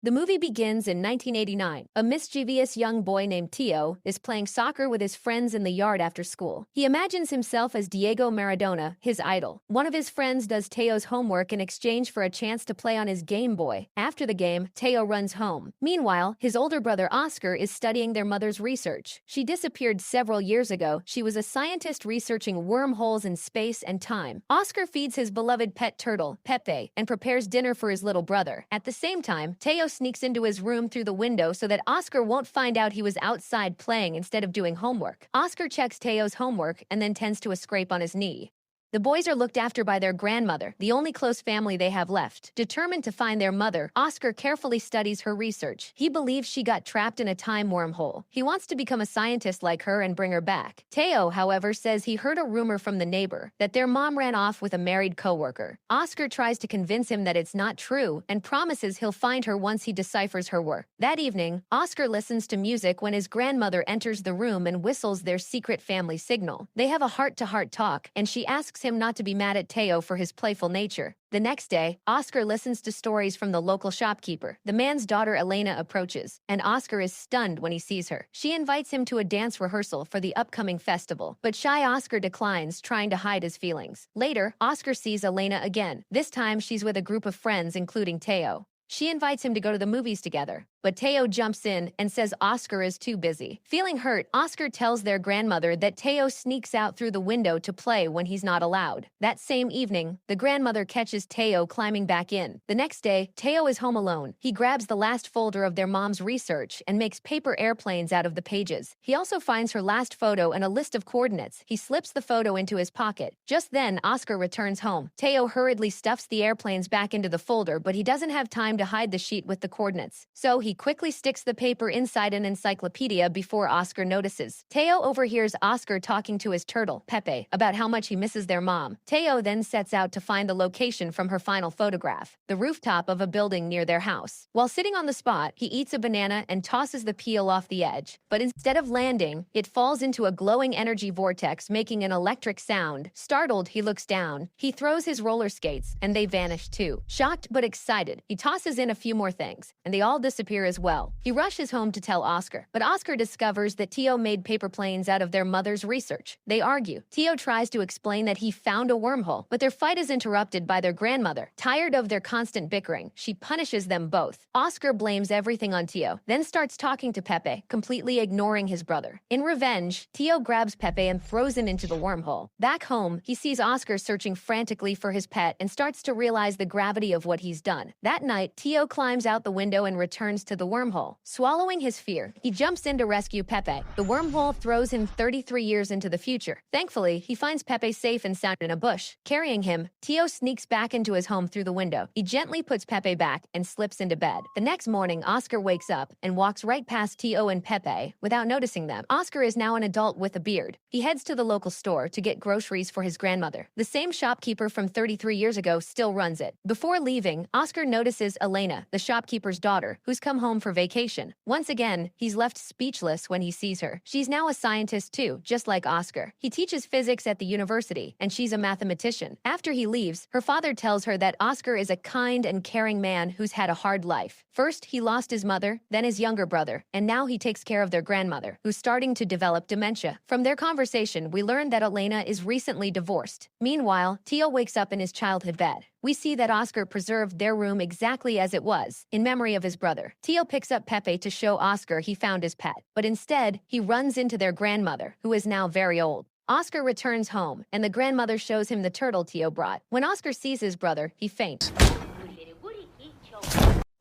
The movie begins in 1989. A mischievous young boy named Teo is playing soccer with his friends in the yard after school. He imagines himself as Diego Maradona, his idol. One of his friends does Teo's homework in exchange for a chance to play on his Game Boy. After the game, Teo runs home. Meanwhile, his older brother Oscar is studying their mother's research. She disappeared several years ago. She was a scientist researching wormholes in space and time. Oscar feeds his beloved pet turtle, Pepe, and prepares dinner for his little brother. At the same time, Teo sneaks into his room through the window so that Oscar won't find out he was outside playing instead of doing homework. Oscar checks Teo's homework and then tends to a scrape on his knee. The boys are looked after by their grandmother, the only close family they have left. Determined to find their mother, Oscar carefully studies her research. He believes she got trapped in a time wormhole. He wants to become a scientist like her and bring her back. Teo, however, says he heard a rumor from the neighbor that their mom ran off with a married coworker. Oscar tries to convince him that it's not true and promises he'll find her once he deciphers her work. That evening, Oscar listens to music when his grandmother enters the room and whistles their secret family signal. They have a heart-to-heart talk, and she asks him not to be mad at Teo for his playful nature. The next day, Oscar listens to stories from the local shopkeeper. The man's daughter Elena approaches, and Oscar is stunned when he sees her. She invites him to a dance rehearsal for the upcoming festival, but shy Oscar declines, trying to hide his feelings. Later, Oscar sees Elena again. This time, she's with a group of friends, including Teo. She invites him to go to the movies together, but Teo jumps in and says Oscar is too busy. Feeling hurt, Oscar tells their grandmother that Teo sneaks out through the window to play when he's not allowed. That same evening, the grandmother catches Teo climbing back in. The next day, Teo is home alone. He grabs the last folder of their mom's research and makes paper airplanes out of the pages. He also finds her last photo and a list of coordinates. He slips the photo into his pocket. Just then, Oscar returns home. Teo hurriedly stuffs the airplanes back into the folder, but he doesn't have time to hide the sheet with the coordinates. So he quickly sticks the paper inside an encyclopedia before Oscar notices. Teo overhears Oscar talking to his turtle, Pepe, about how much he misses their mom. Teo then sets out to find the location from her final photograph, the rooftop of a building near their house. While sitting on the spot, he eats a banana and tosses the peel off the edge. But instead of landing, it falls into a glowing energy vortex, making an electric sound. Startled, he looks down. He throws his roller skates, and they vanish too. Shocked but excited, he tosses in a few more things, and they all disappear as well. He rushes home to tell Oscar, but Oscar discovers that Teo made paper planes out of their mother's research. They argue. Teo tries to explain that he found a wormhole, but their fight is interrupted by their grandmother. Tired of their constant bickering, she punishes them both. Oscar blames everything on Teo, then starts talking to Pepe, completely ignoring his brother. In revenge, Teo grabs Pepe and throws him into the wormhole. Back home, he sees Oscar searching frantically for his pet and starts to realize the gravity of what he's done. That night, Teo climbs out the window and returns to the wormhole. Swallowing his fear, he jumps in to rescue Pepe. The wormhole throws him 33 years into the future. Thankfully, he finds Pepe safe and sound in a bush. Carrying him, Teo sneaks back into his home through the window. He gently puts Pepe back and slips into bed. The next morning, Oscar wakes up and walks right past Teo and Pepe without noticing them. Oscar is now an adult with a beard. He heads to the local store to get groceries for his grandmother. The same shopkeeper from 33 years ago still runs it. Before leaving, Oscar notices Elena, the shopkeeper's daughter, who's come home for vacation. Once again, he's left speechless when he sees her. She's now a scientist too, just like Oscar. He teaches physics at the university, and she's a mathematician. After he leaves, her father tells her that Oscar is a kind and caring man who's had a hard life. First, he lost his mother, then his younger brother, and now he takes care of their grandmother, who's starting to develop dementia. From their conversation, we learn that Elena is recently divorced. Meanwhile, Teo wakes up in his childhood bed. We see that Oscar preserved their room exactly as it was, in memory of his brother. Teo picks up Pepe to show Oscar he found his pet, but instead, he runs into their grandmother, who is now very old. Oscar returns home, and the grandmother shows him the turtle Teo brought. When Oscar sees his brother, he faints.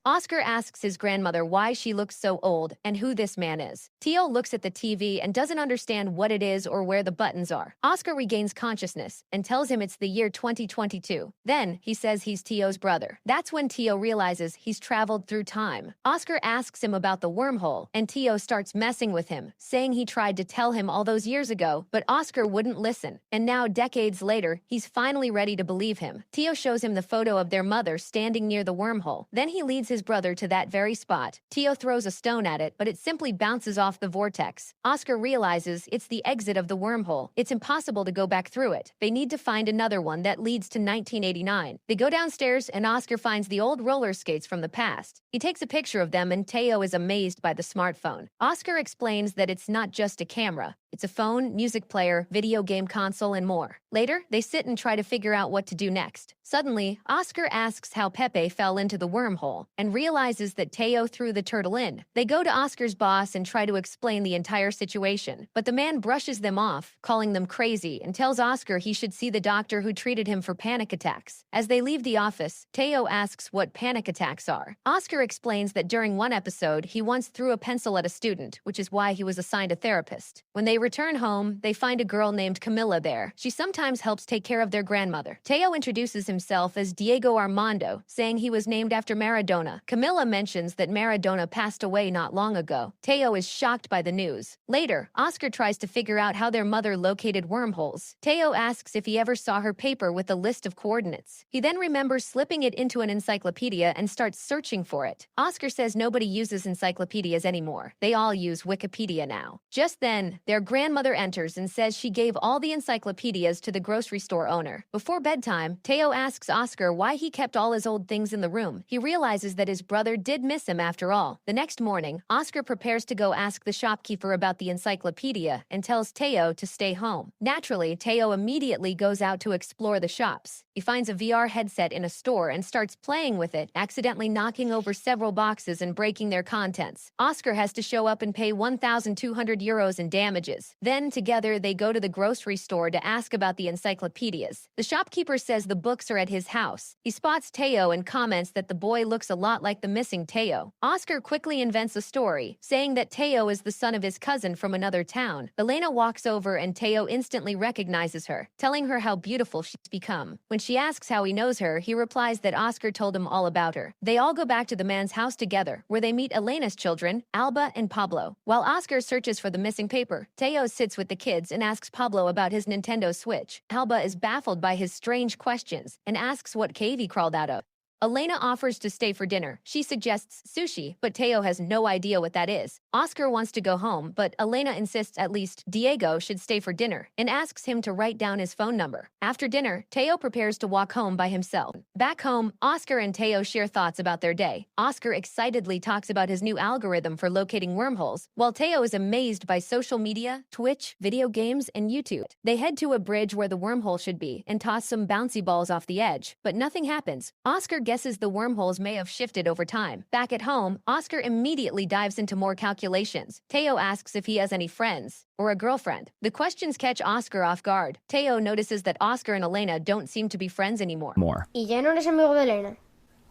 Oscar asks his grandmother why she looks so old and who this man is. Teo looks at the TV and doesn't understand what it is or where the buttons are. Oscar regains consciousness and tells him it's the year 2022. Then, he says he's Teo's brother. That's when Teo realizes he's traveled through time. Oscar asks him about the wormhole, and Teo starts messing with him, saying he tried to tell him all those years ago, but Oscar wouldn't listen. And now, decades later, he's finally ready to believe him. Teo shows him the photo of their mother standing near the wormhole. Then he leads his brother to that very spot. Teo throws a stone at it, but it simply bounces off the vortex. Oscar realizes it's the exit of the wormhole. It's impossible to go back through it. They need to find another one that leads to 1989. They go downstairs and Oscar finds the old roller skates from the past. He takes a picture of them and Teo is amazed by the smartphone. Oscar explains that it's not just a camera. It's a phone, music player, video game console, and more. Later, they sit and try to figure out what to do next. Suddenly, Oscar asks how Pepe fell into the wormhole and realizes that Teo threw the turtle in. They go to Oscar's boss and try to explain the entire situation, but the man brushes them off, calling them crazy, and tells Oscar he should see the doctor who treated him for panic attacks. As they leave the office, Teo asks what panic attacks are. Oscar explains that during one episode, he once threw a pencil at a student, which is why he was assigned a therapist. When they return home, they find a girl named Camilla there. She sometimes helps take care of their grandmother. Teo introduces himself as Diego Armando, saying he was named after Maradona. Camilla mentions that Maradona passed away not long ago. Teo is shocked by the news. Later, Oscar tries to figure out how their mother located wormholes. Teo asks if he ever saw her paper with a list of coordinates. He then remembers slipping it into an encyclopedia and starts searching for it. Oscar says nobody uses encyclopedias anymore. They all use Wikipedia now. Just then, their grandmother enters and says she gave all the encyclopedias to the grocery store owner. Before bedtime, Teo asks Oscar why he kept all his old things in the room. He realizes that his brother did miss him after all. The next morning, Oscar prepares to go ask the shopkeeper about the encyclopedia and tells Teo to stay home. Naturally, Teo immediately goes out to explore the shops. He finds a VR headset in a store and starts playing with it, accidentally knocking over several boxes and breaking their contents. Oscar has to show up and pay 1,200 euros in damages. Then, together, they go to the grocery store to ask about the encyclopedias. The shopkeeper says the books are at his house. He spots Teo and comments that the boy looks a lot like the missing Teo. Oscar quickly invents a story, saying that Teo is the son of his cousin from another town. Elena walks over and Teo instantly recognizes her, telling her how beautiful she's become. When she asks how he knows her, he replies that Oscar told him all about her. They all go back to the man's house together, where they meet Elena's children, Alba and Pablo. While Oscar searches for the missing paper, Teo sits with the kids and asks Pablo about his Nintendo Switch. Alba is baffled by his strange questions and asks what cave he crawled out of. Elena offers to stay for dinner. She suggests sushi, but Teo has no idea what that is. Oscar wants to go home, but Elena insists at least Diego should stay for dinner and asks him to write down his phone number. After dinner, Teo prepares to walk home by himself. Back home, Oscar and Teo share thoughts about their day. Oscar excitedly talks about his new algorithm for locating wormholes, while Teo is amazed by social media, Twitch, video games, and YouTube. They head to a bridge where the wormhole should be and toss some bouncy balls off the edge, but nothing happens. Oscar guesses the wormholes may have shifted over time. Back at home, Oscar immediately dives into more calculations. Teo asks if he has any friends or a girlfriend. The questions catch Oscar off guard. Teo notices that Oscar and Elena don't seem to be friends anymore. ¿Y ya no eres amigo de Elena?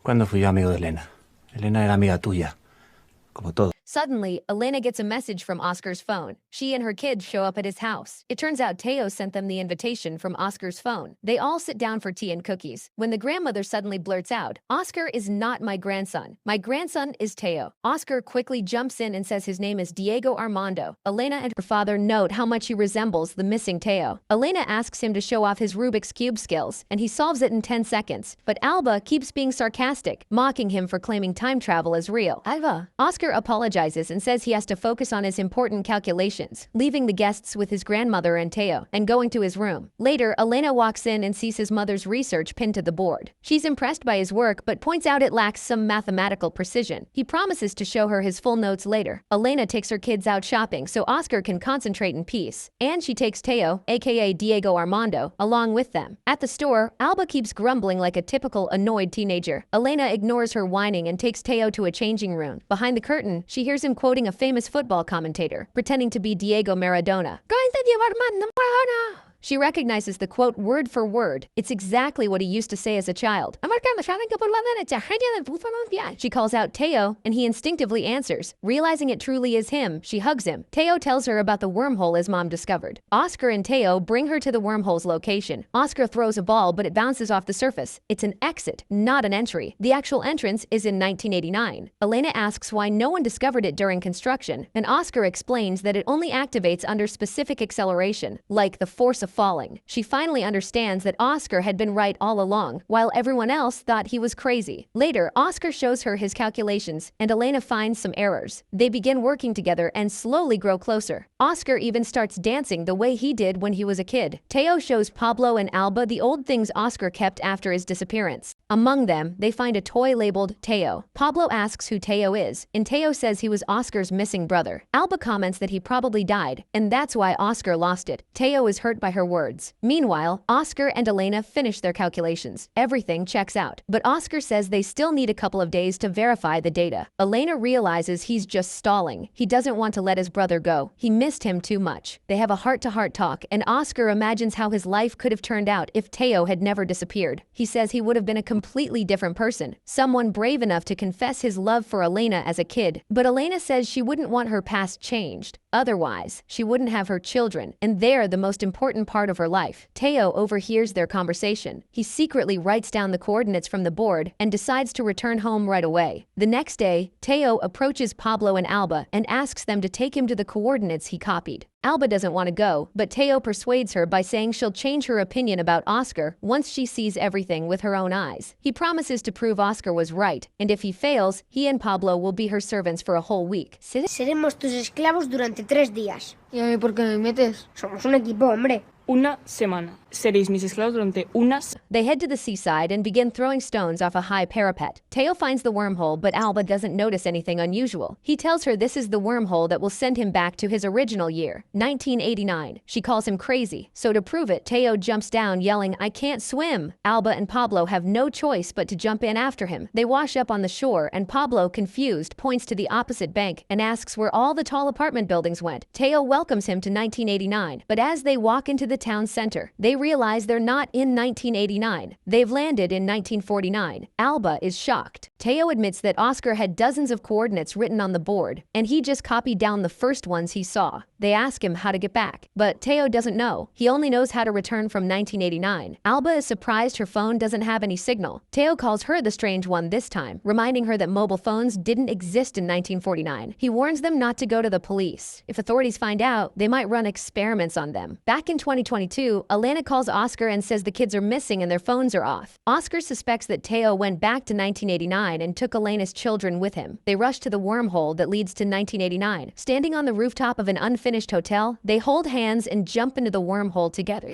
¿Cuándo fui yo amigo de Elena? Elena era amiga tuya, como todo. Suddenly, Elena gets a message from Oscar's phone. She and her kids show up at his house. It turns out Teo sent them the invitation from Oscar's phone. They all sit down for tea and cookies. When the grandmother suddenly blurts out, "Oscar is not my grandson. My grandson is Teo." Oscar quickly jumps in and says his name is Diego Armando. Elena and her father note how much he resembles the missing Teo. Elena asks him to show off his Rubik's Cube skills, and he solves it in 10 seconds. But Alba keeps being sarcastic, mocking him for claiming time travel as real. Alba. Oscar apologizes and says he has to focus on his important calculations, leaving the guests with his grandmother and Teo, and going to his room. Later, Elena walks in and sees his mother's research pinned to the board. She's impressed by his work, but points out it lacks some mathematical precision. He promises to show her his full notes later. Elena takes her kids out shopping so Oscar can concentrate in peace, and she takes Teo, aka Diego Armando, along with them. At the store, Alba keeps grumbling like a typical annoyed teenager. Elena ignores her whining and takes Teo to a changing room. Behind the curtain, she hears him quoting a famous football commentator, pretending to be Diego Maradona. She recognizes the quote word for word. It's exactly what he used to say as a child. She calls out Teo, and he instinctively answers. Realizing it truly is him, she hugs him. Teo tells her about the wormhole his mom discovered. Oscar and Teo bring her to the wormhole's location. Oscar throws a ball, but it bounces off the surface. It's an exit, not an entry. The actual entrance is in 1989. Elena asks why no one discovered it during construction, and Oscar explains that it only activates under specific acceleration, like the force of falling. She finally understands that Oscar had been right all along, while everyone else thought he was crazy. Later, Oscar shows her his calculations, and Elena finds some errors. They begin working together and slowly grow closer. Oscar even starts dancing the way he did when he was a kid. Teo shows Pablo and Alba the old things Oscar kept after his disappearance. Among them, they find a toy labeled Teo. Pablo asks who Teo is, and Teo says he was Oscar's missing brother. Alba comments that he probably died, and that's why Oscar lost it. Teo is hurt by her words. Meanwhile, Oscar and Elena finish their calculations. Everything checks out, but Oscar says they still need a couple of days to verify the data. Elena realizes he's just stalling. He doesn't want to let his brother go. He missed him too much. They have a heart-to-heart talk, and Oscar imagines how his life could have turned out if Teo had never disappeared. He says he would have been a completely different person, someone brave enough to confess his love for Elena as a kid. But Elena says she wouldn't want her past changed. Otherwise, she wouldn't have her children, and they're the most important part of her life. Teo overhears their conversation. He secretly writes down the coordinates from the board and decides to return home right away. The next day, Teo approaches Pablo and Alba and asks them to take him to the coordinates he copied. Alba doesn't want to go, but Teo persuades her by saying she'll change her opinion about Oscar once she sees everything with her own eyes. He promises to prove Oscar was right, and if he fails, he and Pablo will be her servants for a whole week. Seremos tus esclavos durante 3 días. ¿Y a mí por qué me metes? Somos un equipo, hombre. Una semana. Seréis mis esclavos durante una semana. They head to the seaside and begin throwing stones off a high parapet. Teo finds the wormhole, but Alba doesn't notice anything unusual. He tells her this is the wormhole that will send him back to his original year, 1989. She calls him crazy, so to prove it, Teo jumps down yelling, "I can't swim!" Alba and Pablo have no choice but to jump in after him. They wash up on the shore, and Pablo, confused, points to the opposite bank and asks where all the tall apartment buildings went. Teo welcomes him to 1989, but as they walk into the town center, they realize they're not in 1989. They've landed in 1949. Alba is shocked. Teo admits that Oscar had dozens of coordinates written on the board, and he just copied down the first ones he saw. They ask him how to get back, but Teo doesn't know. He only knows how to return from 1989. Alba is surprised her phone doesn't have any signal. Teo calls her the strange one this time, reminding her that mobile phones didn't exist in 1949. He warns them not to go to the police. If authorities find out, they might run experiments on them. Back in 2022, Elena calls Oscar and says the kids are missing and their phones are off. Oscar suspects that Teo went back to 1989 and took Elena's children with him. They rush to the wormhole that leads to 1989. Standing on the rooftop of an unfinished hotel, they hold hands and jump into the wormhole together.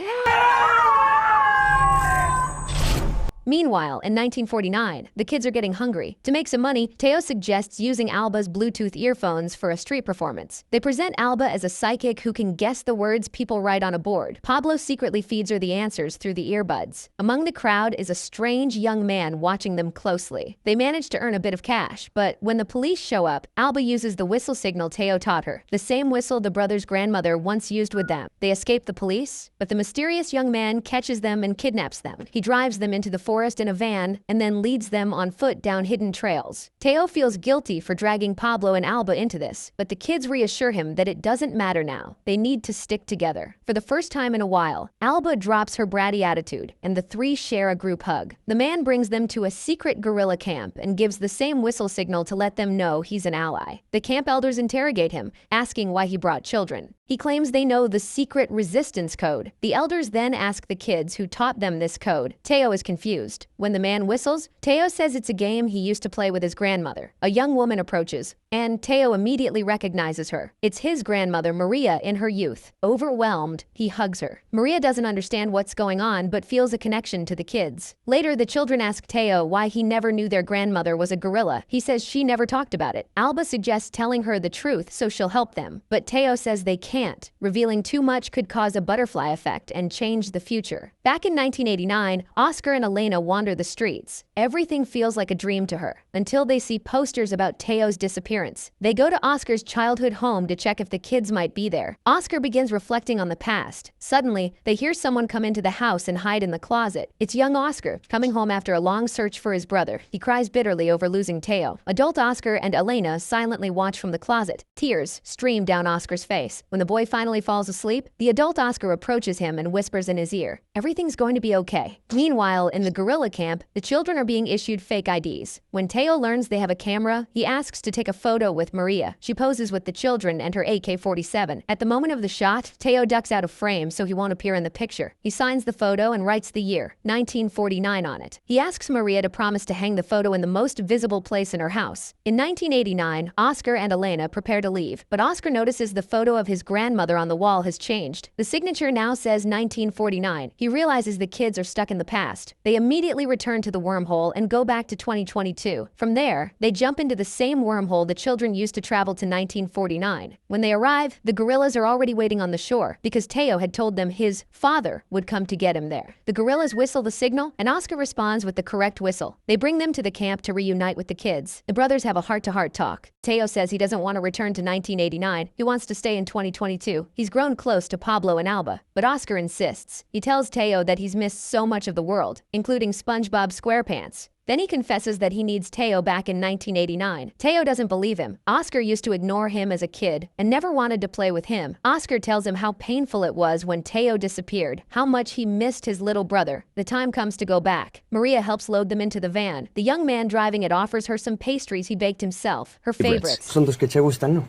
Meanwhile, in 1949, the kids are getting hungry. To make some money, Teo suggests using Alba's Bluetooth earphones for a street performance. They present Alba as a psychic who can guess the words people write on a board. Pablo secretly feeds her the answers through the earbuds. Among the crowd is a strange young man watching them closely. They manage to earn a bit of cash, but when the police show up, Alba uses the whistle signal Teo taught her, the same whistle the brothers' grandmother once used with them. They escape the police, but the mysterious young man catches them and kidnaps them. He drives them into the forest in a van and then leads them on foot down hidden trails. Teo feels guilty for dragging Pablo and Alba into this, but the kids reassure him that it doesn't matter now. They need to stick together. For the first time in a while, Alba drops her bratty attitude, and the three share a group hug. The man brings them to a secret guerrilla camp and gives the same whistle signal to let them know he's an ally. The camp elders interrogate him, asking why he brought children. He claims they know the secret resistance code. The elders then ask the kids who taught them this code. Teo is confused. When the man whistles, Teo says it's a game he used to play with his grandmother. A young woman approaches, and Teo immediately recognizes her. It's his grandmother, Maria, in her youth. Overwhelmed, he hugs her. Maria doesn't understand what's going on, but feels a connection to the kids. Later, the children ask Teo why he never knew their grandmother was a gorilla. He says she never talked about it. Alba suggests telling her the truth so she'll help them, but Teo says they can't. Revealing too much could cause a butterfly effect and change the future. Back in 1989, Oscar and Elena wander the streets. Everything feels like a dream to her, until they see posters about Teo's disappearance. They go to Oscar's childhood home to check if the kids might be there. Oscar begins reflecting on the past. Suddenly, they hear someone come into the house and hide in the closet. It's young Oscar, coming home after a long search for his brother. He cries bitterly over losing Teo. Adult Oscar and Elena silently watch from the closet. Tears stream down Oscar's face. When the boy finally falls asleep, the adult Oscar approaches him and whispers in his ear, "Everything's going to be okay." Meanwhile, in the gorilla camp, the children are being issued fake IDs. When Teo learns they have a camera, he asks to take a photo with Maria. She poses with the children and her AK-47. At the moment of the shot, Teo ducks out of frame so he won't appear in the picture. He signs the photo and writes the year, 1949, on it. He asks Maria to promise to hang the photo in the most visible place in her house. In 1989, Oscar and Elena prepare to leave, but Oscar notices the photo of his grandmother on the wall has changed. The signature now says 1949. He realizes the kids are stuck in the past. They immediately return to the wormhole and go back to 2022. From there, they jump into the same wormhole the children used to travel to 1949. When they arrive, the gorillas are already waiting on the shore because Teo had told them his father would come to get him there. The gorillas whistle the signal, and Oscar responds with the correct whistle. They bring them to the camp to reunite with the kids. The brothers have a heart-to-heart talk. Teo says he doesn't want to return to 1989. He wants to stay in 2022. He's grown close to Pablo and Alba, but Oscar insists. He tells Teo that he's missed so much of the world, including SpongeBob SquarePants. Then he confesses that he needs Teo back in 1989. Teo doesn't believe him. Oscar used to ignore him as a kid and never wanted to play with him. Oscar tells him how painful it was when Teo disappeared, how much he missed his little brother. The time comes to go back. Maria helps load them into the van. The young man driving it offers her some pastries he baked himself, her favorites. Son tus que te gustan, ¿no?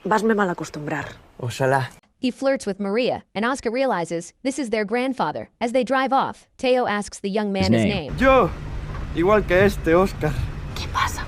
Vasme mal acostumbrar. Ojalá. He flirts with Maria, and Oscar realizes this is their grandfather. As they drive off, Teo asks the young man his name. Yo, igual que este, Óscar. ¿Qué pasa?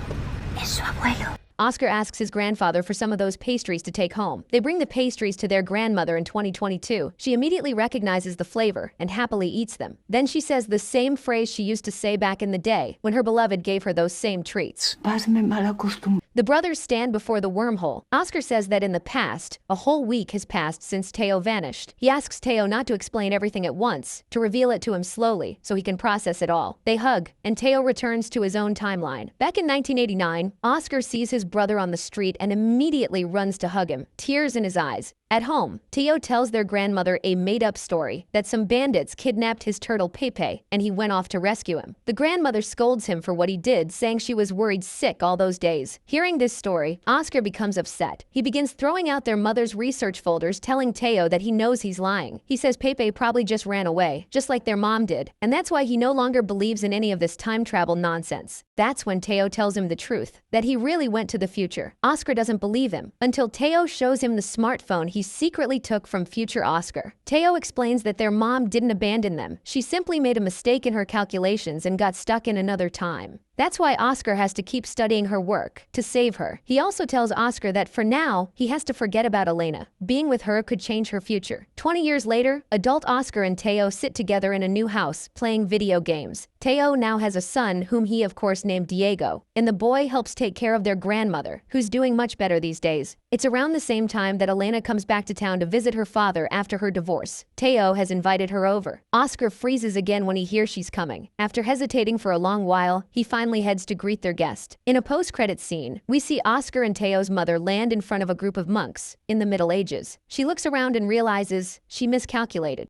Es su abuelo. Oscar asks his grandfather for some of those pastries to take home. They bring the pastries to their grandmother in 2022. She immediately recognizes the flavor and happily eats them. Then she says the same phrase she used to say back in the day when her beloved gave her those same treats. Vasme mal acostumbrar. The brothers stand before the wormhole. Oscar says that in the past, a whole week has passed since Teo vanished. He asks Teo not to explain everything at once, to reveal it to him slowly so he can process it all. They hug, and Teo returns to his own timeline. Back in 1989, Oscar sees his brother on the street and immediately runs to hug him, tears in his eyes. At home, Teo tells their grandmother a made-up story that some bandits kidnapped his turtle Pepe and he went off to rescue him. The grandmother scolds him for what he did, saying she was worried sick all those days. Hearing this story, Oscar becomes upset. He begins throwing out their mother's research folders, telling Teo that he knows he's lying. He says Pepe probably just ran away, just like their mom did, and that's why he no longer believes in any of this time travel nonsense. That's when Teo tells him the truth, that he really went to the future. Oscar doesn't believe him, until Teo shows him the smartphone he secretly took from future Oscar. Teo explains that their mom didn't abandon them. She simply made a mistake in her calculations and got stuck in another time. That's why Oscar has to keep studying her work, to save her. He also tells Oscar that for now, he has to forget about Elena. Being with her could change her future. 20 years later, adult Oscar and Teo sit together in a new house, playing video games. Teo now has a son, whom he of course named Diego, and the boy helps take care of their grandmother, who's doing much better these days. It's around the same time that Elena comes back to town to visit her father after her divorce. Teo has invited her over. Oscar freezes again when he hears she's coming. After hesitating for a long while, he finally heads to greet their guest. In a post-credits scene, we see Oscar and Teo's mother land in front of a group of monks in the Middle Ages. She looks around and realizes she miscalculated.